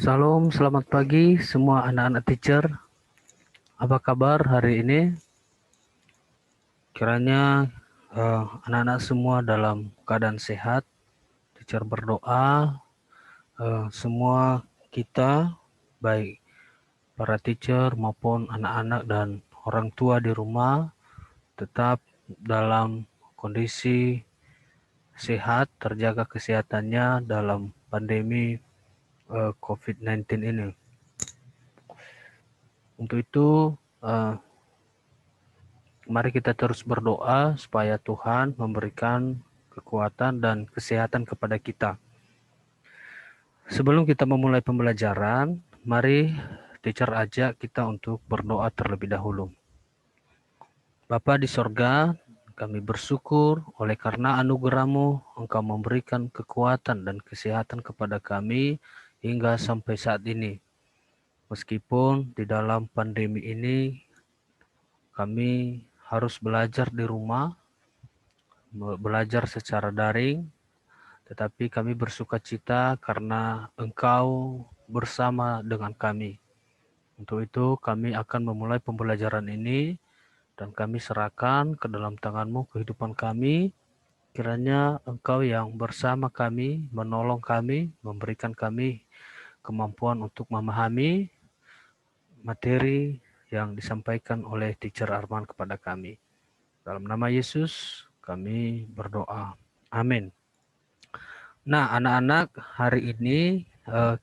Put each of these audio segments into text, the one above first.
Salam, selamat pagi semua anak-anak teacher. Apa kabar hari ini? Kiranya anak-anak semua dalam keadaan sehat. Teacher berdoa semua kita, baik para teacher maupun anak-anak dan orang tua di rumah, tetap dalam kondisi sehat, terjaga kesehatannya dalam pandemi COVID-19 ini. Untuk itu, mari kita terus berdoa supaya Tuhan memberikan kekuatan dan kesehatan kepada kita. Sebelum kita memulai pembelajaran, mari teacher ajak kita untuk berdoa terlebih dahulu. Bapa di sorga, kami bersyukur oleh karena anugerah-Mu, Engkau memberikan kekuatan dan kesehatan kepada kami hingga sampai saat ini. Meskipun di dalam pandemi ini, kami harus belajar di rumah, belajar secara daring, tetapi kami bersuka cita karena Engkau bersama dengan kami. Untuk itu kami akan memulai pembelajaran ini dan kami serahkan ke dalam tangan-Mu kehidupan kami. Kiranya Engkau yang bersama kami, menolong kami, memberikan kami kemampuan untuk memahami materi yang disampaikan oleh Teacher Arman kepada kami. Dalam nama Yesus kami berdoa. Amin. Nah, anak-anak, hari ini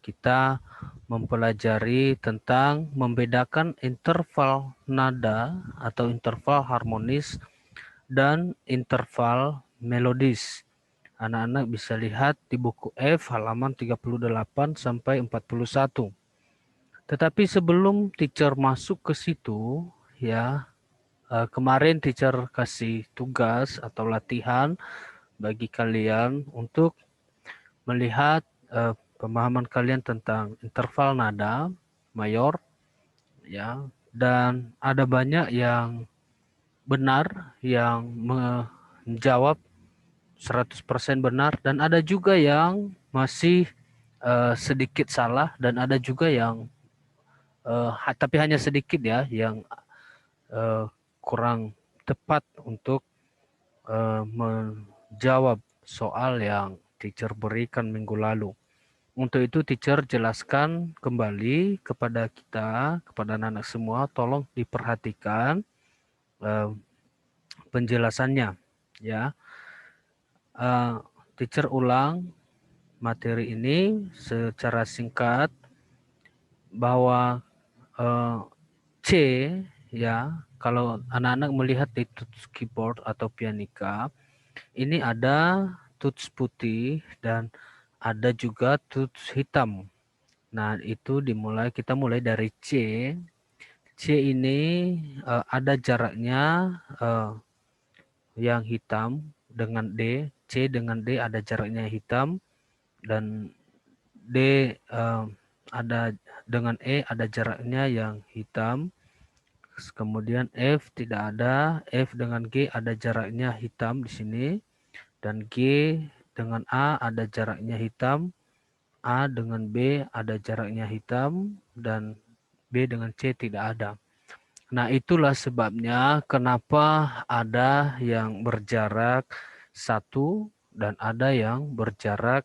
kita mempelajari tentang membedakan interval nada atau interval harmonis dan interval melodis. Anak-anak bisa lihat di buku F halaman 38 sampai 41. Tetapi sebelum teacher masuk ke situ, ya, kemarin teacher kasih tugas atau latihan bagi kalian untuk melihat pemahaman kalian tentang interval nada mayor, ya, dan ada banyak yang benar, yang menjawab 100% benar, dan ada juga yang masih sedikit salah, dan ada juga yang tapi hanya sedikit ya, yang kurang tepat untuk menjawab soal yang teacher berikan minggu lalu. Untuk itu teacher jelaskan kembali kepada kita, kepada anak-anak semua, tolong diperhatikan penjelasannya, ya. Teacher ulang materi ini secara singkat bahwa C, ya, kalau anak-anak melihat di tuts keyboard atau pianika, ini ada tuts putih dan ada juga tuts hitam. Nah, itu kita mulai dari C. C ini ada jaraknya yang hitam dengan D. C dengan D ada jaraknya hitam, dan D ada dengan E ada jaraknya yang hitam. Kemudian F tidak ada, F dengan G ada jaraknya hitam di sini, dan G dengan A ada jaraknya hitam, A dengan B ada jaraknya hitam, dan B dengan C tidak ada. Nah, itulah sebabnya kenapa ada yang berjarak 1 dan ada yang berjarak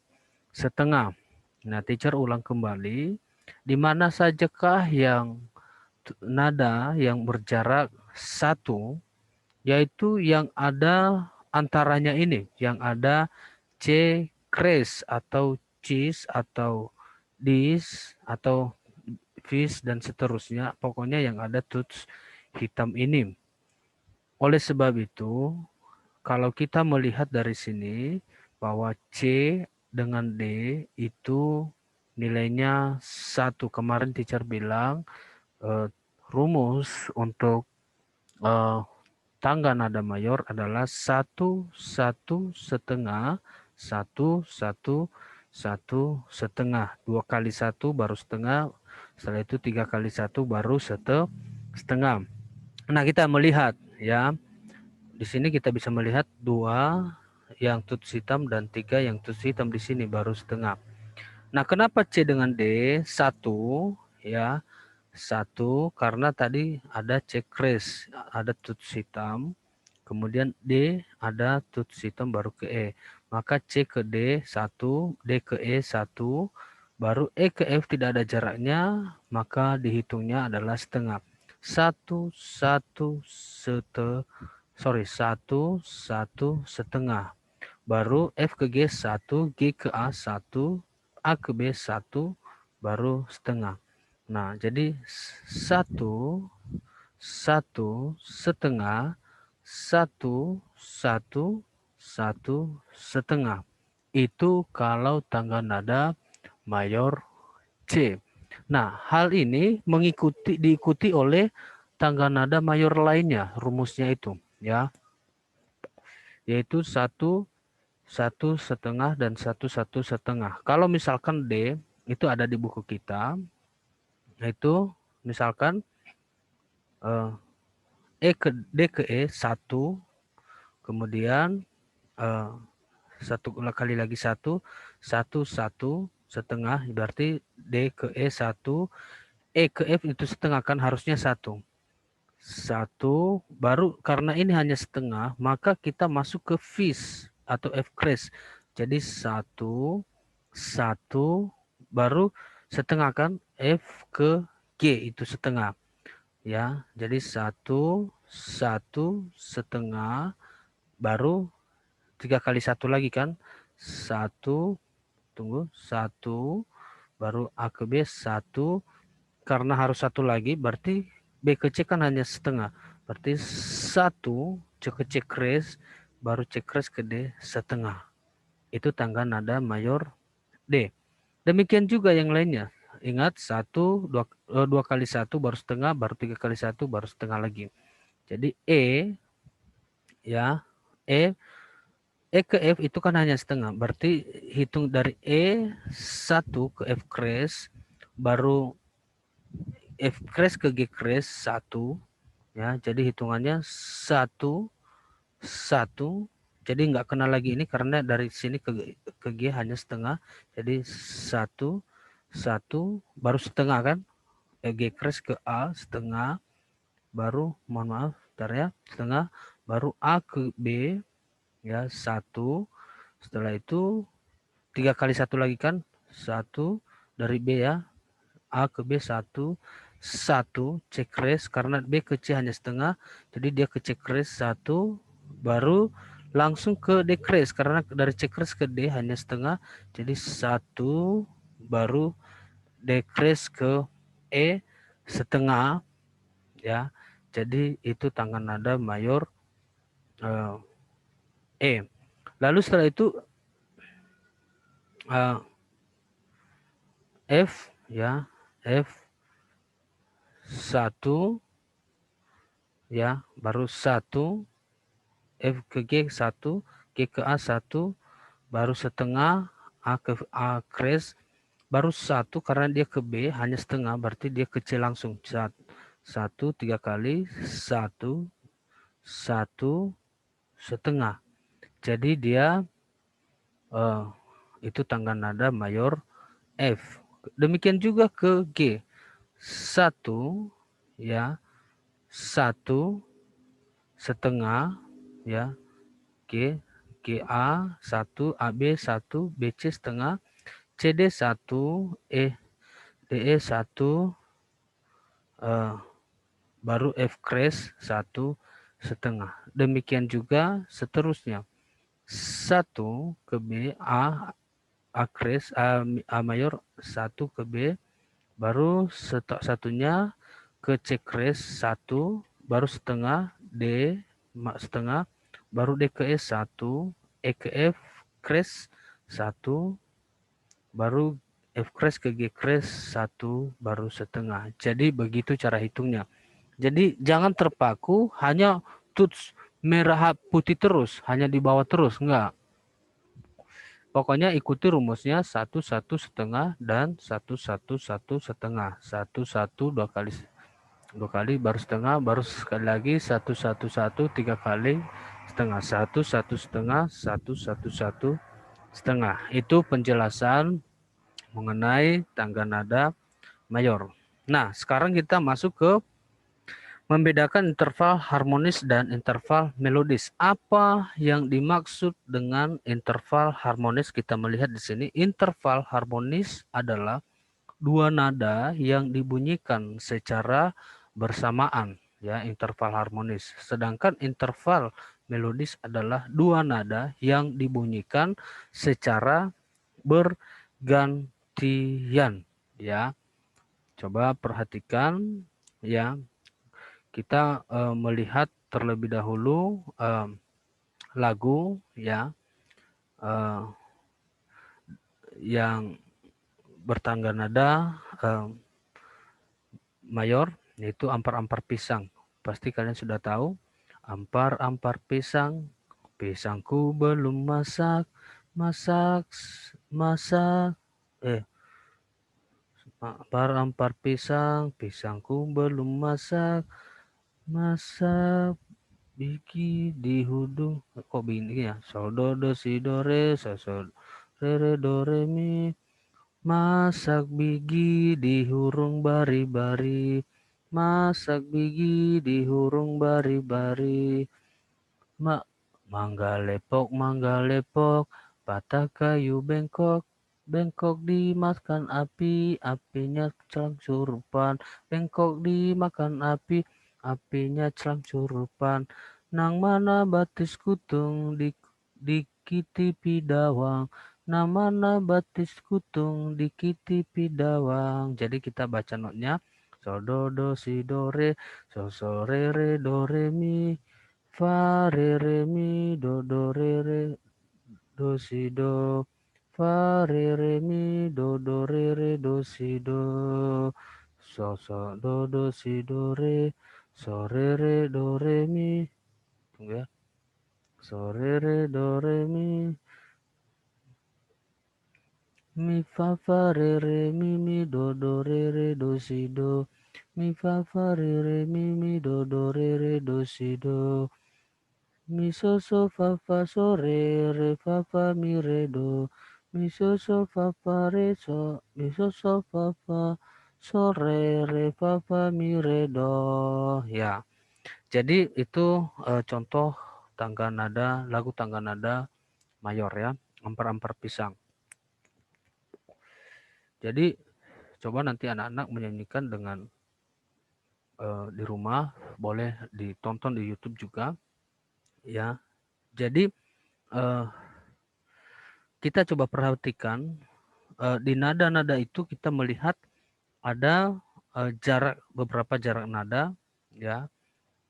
setengah. Nah, teacher ulang kembali, di mana sajakah yang nada yang berjarak 1, yaitu yang ada antaranya ini, yang ada C crash atau cheese atau dis atau fish dan seterusnya, pokoknya yang ada tuts hitam ini. Oleh sebab itu, kalau kita melihat dari sini bahwa C dengan D itu nilainya 1. Kemarin teacher bilang rumus untuk tangga nada mayor adalah 1, 1, setengah, 1, 1, 1, setengah. 2 kali 1 baru setengah, setelah itu 3 kali 1 baru setengah. Nah, kita melihat, ya, di sini kita bisa melihat 2 yang tuts hitam dan 3 yang tuts hitam di sini baru setengah. Nah, kenapa C dengan D? 1, ya. 1, karena tadi ada C kris, ada tuts hitam. Kemudian D ada tuts hitam baru ke E. Maka C ke D 1, D ke E 1, baru E ke F tidak ada jaraknya, maka dihitungnya adalah setengah. 1, 1, sorry, 1, 1, setengah. Baru F ke G 1, G ke A 1, A ke B 1, baru setengah. Nah, jadi 1, 1, setengah, 1, 1, 1, setengah. Itu kalau tangga nada mayor C. Nah, hal ini diikuti oleh tangga nada mayor lainnya, rumusnya itu, ya, yaitu 1, 1 setengah dan 1, 1 setengah. Kalau misalkan D itu ada di buku kita, yaitu misalkan D ke E 1, kemudian 1 kali lagi 1, 1, 1 setengah, berarti D ke E 1, E ke F itu setengah, kan harusnya 1. 1, baru karena ini hanya setengah, maka kita masuk ke Fis atau F kres. Jadi 1, 1, baru setengah, kan F ke G itu setengah. Ya, jadi 1, 1 setengah, baru 3 kali 1 lagi, kan 1, tunggu, 1, baru A ke B 1, karena harus 1 lagi, berarti B ke C kan hanya setengah, berarti 1 C ke C kres, baru C kres ke D setengah. Itu tangga nada mayor D. Demikian juga yang lainnya. Ingat, 1, 2 kali 1 baru setengah, baru 3 kali 1 baru setengah lagi. Jadi E, ya, E ke F itu kan hanya setengah. Berarti hitung dari E1 ke F kres, baru F kres ke G kres 1. Ya, jadi hitungannya 1, 1. Jadi nggak kena lagi ini karena dari sini ke G hanya setengah. Jadi 1, 1, baru setengah, kan. G kres ke A setengah, baru, mohon maaf, bentar ya, setengah, baru A ke B, ya, 1. Setelah itu 3 kali 1 lagi, kan 1 dari B, ya, A ke B 1, 1 C kres, karena B ke C hanya setengah, jadi dia ke C kres 1, baru langsung ke D kres, karena dari C kres ke D hanya setengah, jadi 1, baru D kres ke E setengah, ya. Jadi itu tangga nada mayor E. Lalu setelah itu F, ya, F1, ya, baru 1, F ke G 1, G ke A 1, baru setengah, A ke A kres, baru 1 karena dia ke B hanya setengah, berarti dia ke C langsung. 1, 3 kali, 1, 1 setengah. Jadi dia itu tangga nada mayor F. Demikian juga ke G. 1, ya, 1 setengah, ya, G, GA 1, AB 1, BC setengah, CD 1, DE 1, baru F kres 1 setengah. Demikian juga seterusnya. 1 ke B, A kres, A mayor 1 ke B, baru satunya ke C kres 1, baru setengah, D setengah, baru D ke E 1, E ke F kres 1, baru F kres ke G kres 1, baru setengah. Jadi begitu cara hitungnya. Jadi jangan terpaku hanya tuts merah putih terus, hanya di bawah terus, enggak. Pokoknya ikuti rumusnya 1, 1 setengah dan 1, 1, 1 setengah. 1, 1, 2 kali baru setengah, baru sekali lagi 1, 1, 1, 3 kali setengah. 1, 1 setengah, 1, 1, 1 setengah. Itu penjelasan mengenai tangga nada mayor. Nah, sekarang kita masuk ke membedakan interval harmonis dan interval melodis. Apa yang dimaksud dengan interval harmonis? Kita melihat di sini interval harmonis adalah dua nada yang dibunyikan secara bersamaan, ya, interval harmonis. Sedangkan interval melodis adalah dua nada yang dibunyikan secara bergantian, ya. Coba perhatikan, ya. Kita melihat terlebih dahulu lagu, ya, yang bertangga nada mayor, yaitu ampar-ampar pisang. Pasti kalian sudah tahu. Ampar-ampar pisang, pisangku belum masak, masak, masak. Ampar-ampar pisang, pisangku belum masak, masak. Biki di hudung, kok begini ya? Sol do do si do re, sol re re do re mi. Masak bigi di hurung bari-bari, masak bigi di hurung bari-bari. Mangga lepok, patah kayu bengkok, bengkok dimakan api, apinya celang surupan. Bengkok dimakan api, apinya celang surupan. Nang mana batis kutung dikitipi dawang. Nang mana batis kutung dikitipi dawang. Jadi kita baca notnya. So do do si do re, so re do re mi. Fa re re mi do re do si do. Fa re re mi do re do si do. So do si do re. So re do re mi. Tunggu ya. So re do re mi. Mi fa re mi do re do si do. Mi fa re mi do re do si do. Mi so fa re fa mi re do. Mi so fa re so. Mi so fa re fa mi re do. Ya, jadi itu contoh tangga nada, lagu tangga nada mayor, ya, ampar-ampar pisang. Jadi coba nanti anak-anak menyanyikan dengan di rumah, boleh ditonton di YouTube juga, ya. Jadi kita coba perhatikan di nada-nada itu kita melihat ada beberapa jarak nada, ya,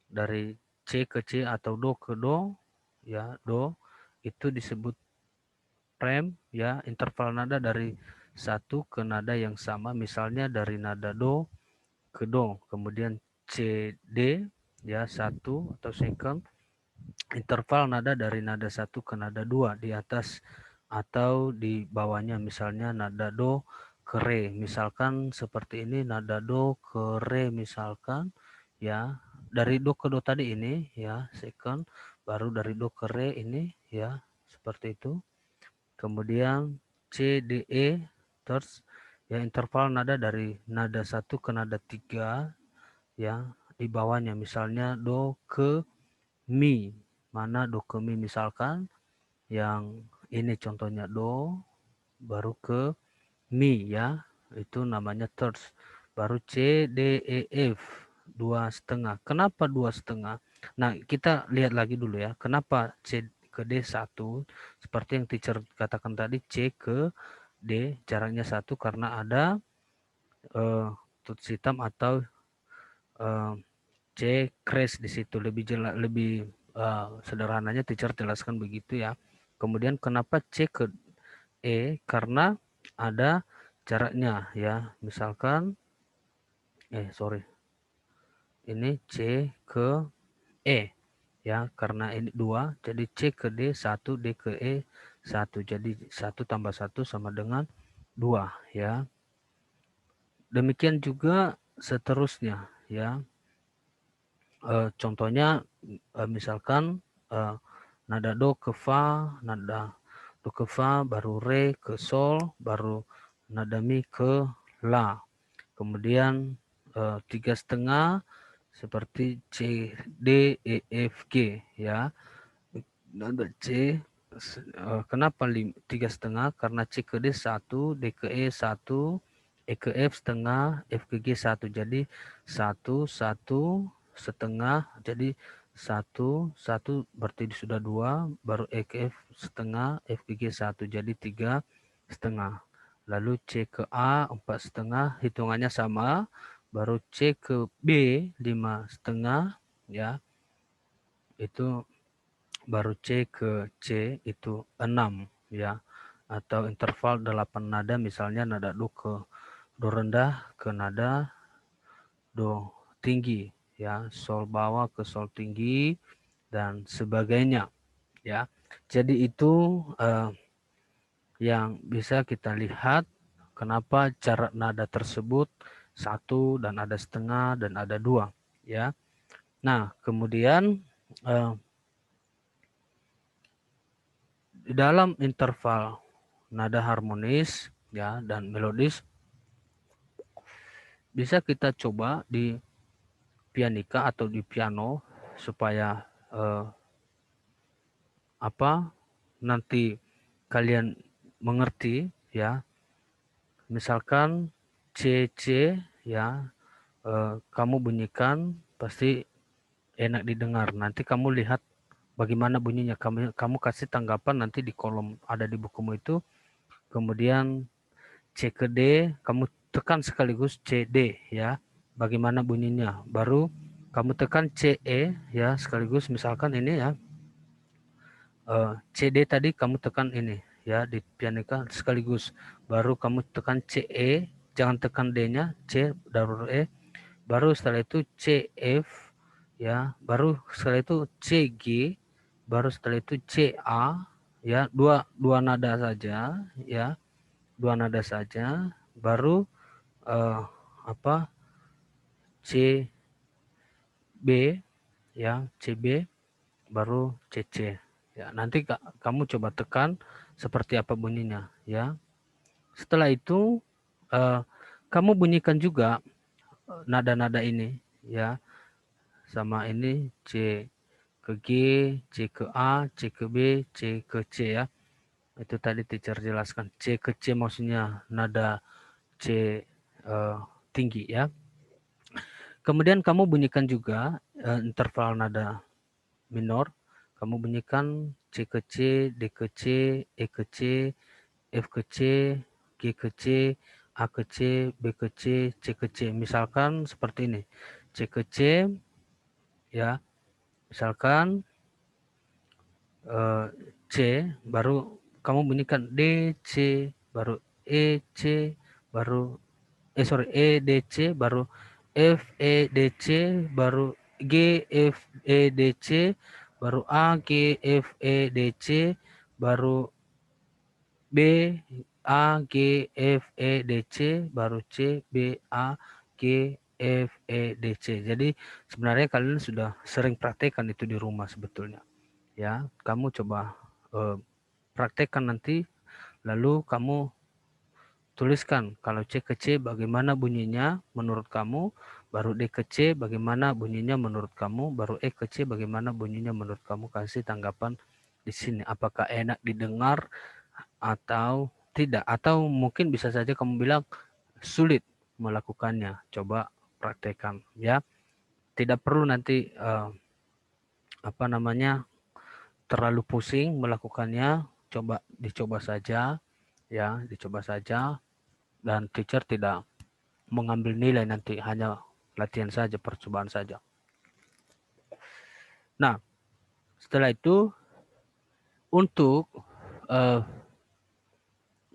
dari C ke C atau Do ke Do, ya, Do itu disebut rem, ya, interval nada dari satu ke nada yang sama, misalnya dari nada Do ke Do, kemudian C D, ya, satu atau second, interval nada dari nada satu ke nada dua di atas atau di bawahnya, misalnya nada Do ke Re, misalkan seperti ini, nada Do ke Re misalkan, ya, dari Do ke Do tadi ini, ya, second, baru dari Do ke Re ini, ya, seperti itu. Kemudian C, D, E, terus, ya, interval nada dari nada 1 ke nada 3, ya, di bawahnya, misalnya Do ke Mi. Mana Do ke Mi misalkan, yang ini contohnya Do, baru ke Mi, ya, itu namanya thirds. Baru C, D, E, F, 2,5. Kenapa 2,5? Nah, kita lihat lagi dulu, ya. Kenapa C ke D 1? Seperti yang teacher katakan tadi, C ke D jaraknya 1 karena ada tuts hitam atau C crash di situ. Lebih sederhananya teacher jelaskan begitu, ya. Kemudian kenapa C ke E? Karena ada jaraknya, ya. Misalkan ini C ke E, ya, karena ini 2, jadi C ke D 1, D ke E 1, jadi 1 tambah 1 sama dengan 2, ya. Demikian juga seterusnya, ya. Contohnya misalkan nada Do ke Fa, nada Do ke Fa, baru Re ke Sol, baru nada mi ke la. Kemudian 3,5 seperti C, D, E, F, G ya. Nada C kenapa 3,5? Karena C ke D 1, D ke E 1, E ke F setengah, F ke G 1. Jadi 1, 1, setengah. Jadi 1, 1 berarti sudah 2, baru E ke F setengah, F ke G 1. Jadi 3,5. Lalu C ke A 4,5, hitungannya sama. Baru C ke B 5,5 ya. Itu baru C ke C itu 6 ya, atau interval 8 nada, misalnya nada do ke do rendah ke nada do tinggi ya, sol bawah ke sol tinggi dan sebagainya ya. Jadi itu yang bisa kita lihat kenapa jarak nada tersebut 1 dan ada setengah dan ada 2 ya. Nah, kemudian di dalam interval nada harmonis ya dan melodis bisa kita coba di pianika atau di piano supaya nanti kalian mengerti ya. Misalkan C C ya, kamu bunyikan pasti enak didengar. Nanti kamu lihat bagaimana bunyinya. Kamu kasih tanggapan nanti di kolom ada di bukumu itu. Kemudian C ke D, kamu tekan sekaligus C D ya. Bagaimana bunyinya? Baru kamu tekan C E ya, sekaligus misalkan ini ya. C D tadi kamu tekan ini ya di pianika sekaligus. Baru kamu tekan C E, jangan tekan D-nya, C baru E. Baru setelah itu C F ya, baru setelah itu C G, baru setelah itu C A ya, dua nada saja ya. Dua nada saja, baru C B ya, C B, baru C C ya. Nanti kamu coba tekan seperti apa bunyinya ya. Setelah itu kamu bunyikan juga nada-nada ini ya, sama ini C ke G, C ke A, C ke B, C ke C ya. Itu tadi teacher jelaskan. C ke C maksudnya nada C tinggi ya. Kemudian kamu bunyikan juga interval nada minor. Kamu bunyikan C ke C, D ke C, E ke C, F ke C, G ke C, A ke C, B ke C, C ke C. Misalkan seperti ini. C ke C ya. Misalkan C, baru kamu bunyikan D, C, baru E, C, baru E, D, C, baru F, E, D, C, baru G, F, E, D, C, baru A, G, F, E, D, C, baru B, A, G, F, E, D, C, baru C, B, A, G, F, E, D, C. Jadi sebenarnya kalian sudah sering praktekkan itu di rumah sebetulnya. Ya, kamu coba praktekkan nanti, lalu kamu tuliskan kalau C ke C bagaimana bunyinya menurut kamu, baru D ke C bagaimana bunyinya menurut kamu, baru E ke C bagaimana bunyinya menurut kamu. Kasih tanggapan di sini, apakah enak didengar atau tidak, atau mungkin bisa saja kamu bilang sulit melakukannya. Coba praktekkan ya. Tidak perlu nanti terlalu pusing melakukannya, dicoba saja ya, dicoba saja, dan teacher tidak mengambil nilai nanti, hanya latihan saja, percobaan saja. Nah, setelah itu untuk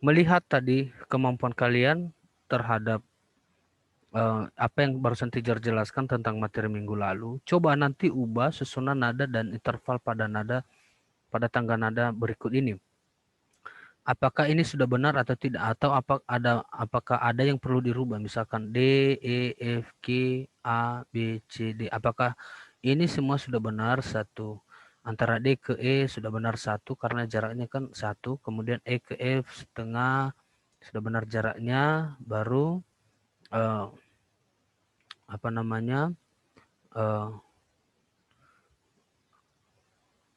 melihat tadi kemampuan kalian terhadap apa yang barusan teacher jelaskan tentang materi minggu lalu, coba nanti ubah susunan nada dan interval pada tangga nada berikut ini. Apakah ini sudah benar atau tidak, atau apakah ada yang perlu dirubah, misalkan D, E, F, G, A, B, C, D. Apakah ini semua sudah benar satu, antara D ke E sudah benar satu karena jaraknya kan satu, kemudian E ke F setengah, Sudah benar jaraknya, baru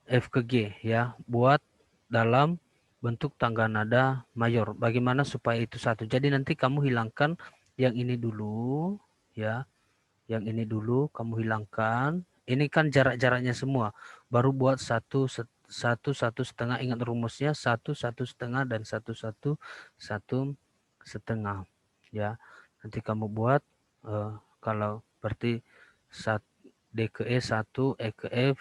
F ke G ya, buat dalam bentuk tangga nada mayor. Bagaimana supaya itu satu? Jadi nanti kamu hilangkan yang ini dulu ya, yang ini dulu kamu hilangkan. Ini kan jarak-jaraknya semua. Baru buat satu setengah. Ingat rumusnya, satu setengah dan satu setengah ya. Nanti kamu buat kalau berarti D ke E 1, E ke F,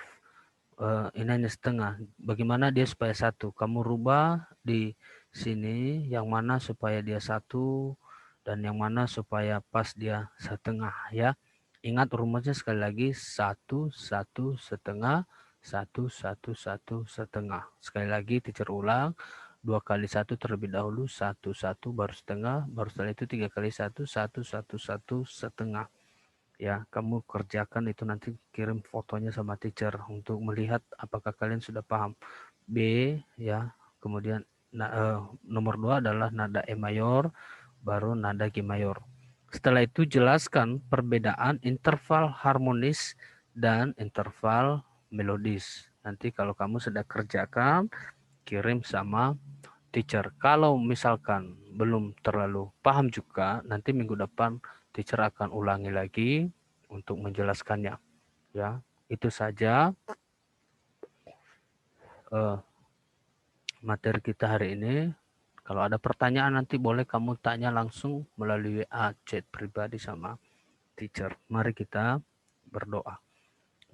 ini hanya setengah. Bagaimana dia supaya satu? Kamu rubah di sini yang mana supaya dia satu dan yang mana supaya pas dia setengah ya. Ingat rumusnya sekali lagi, satu setengah, satu setengah. Sekali lagi teacher ulang, 2 kali 1 terlebih dahulu, satu baru setengah, baru setelah itu 3 kali 1, satu setengah. Ya, kamu kerjakan itu, nanti kirim fotonya sama teacher untuk melihat apakah kalian sudah paham. B ya, kemudian nomor 2 adalah nada E mayor, baru nada G mayor. Setelah itu jelaskan perbedaan interval harmonis dan interval melodis. Nanti kalau kamu sudah kerjakan, kirim sama teacher. Kalau misalkan belum terlalu paham juga, nanti minggu depan teacher akan ulangi lagi untuk menjelaskannya. Ya, itu saja materi kita hari ini. Kalau ada pertanyaan nanti boleh kamu tanya langsung melalui WA chat pribadi sama teacher. Mari kita berdoa.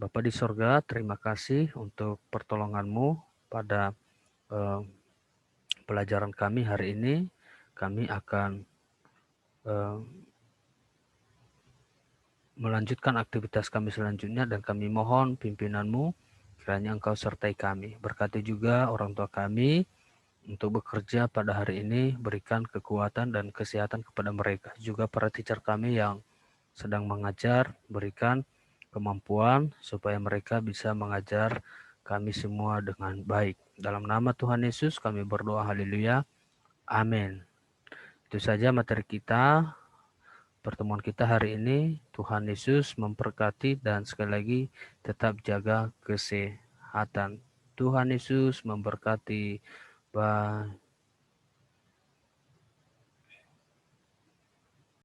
Bapa di sorga, terima kasih untuk pertolonganmu pada pelajaran kami hari ini. Kami akan melanjutkan aktivitas kami selanjutnya, dan kami mohon pimpinanmu, kiranya Engkau sertai kami. Berkati juga orang tua kami untuk bekerja pada hari ini, berikan kekuatan dan kesehatan kepada mereka. Juga para teacher kami yang sedang mengajar, berikan kemampuan supaya mereka bisa mengajar kami semua dengan baik. Dalam nama Tuhan Yesus kami berdoa, haleluya, amin. Itu saja materi kita, pertemuan kita hari ini. Tuhan Yesus memberkati, dan sekali lagi tetap jaga kesehatan. Tuhan Yesus memberkati. Bye.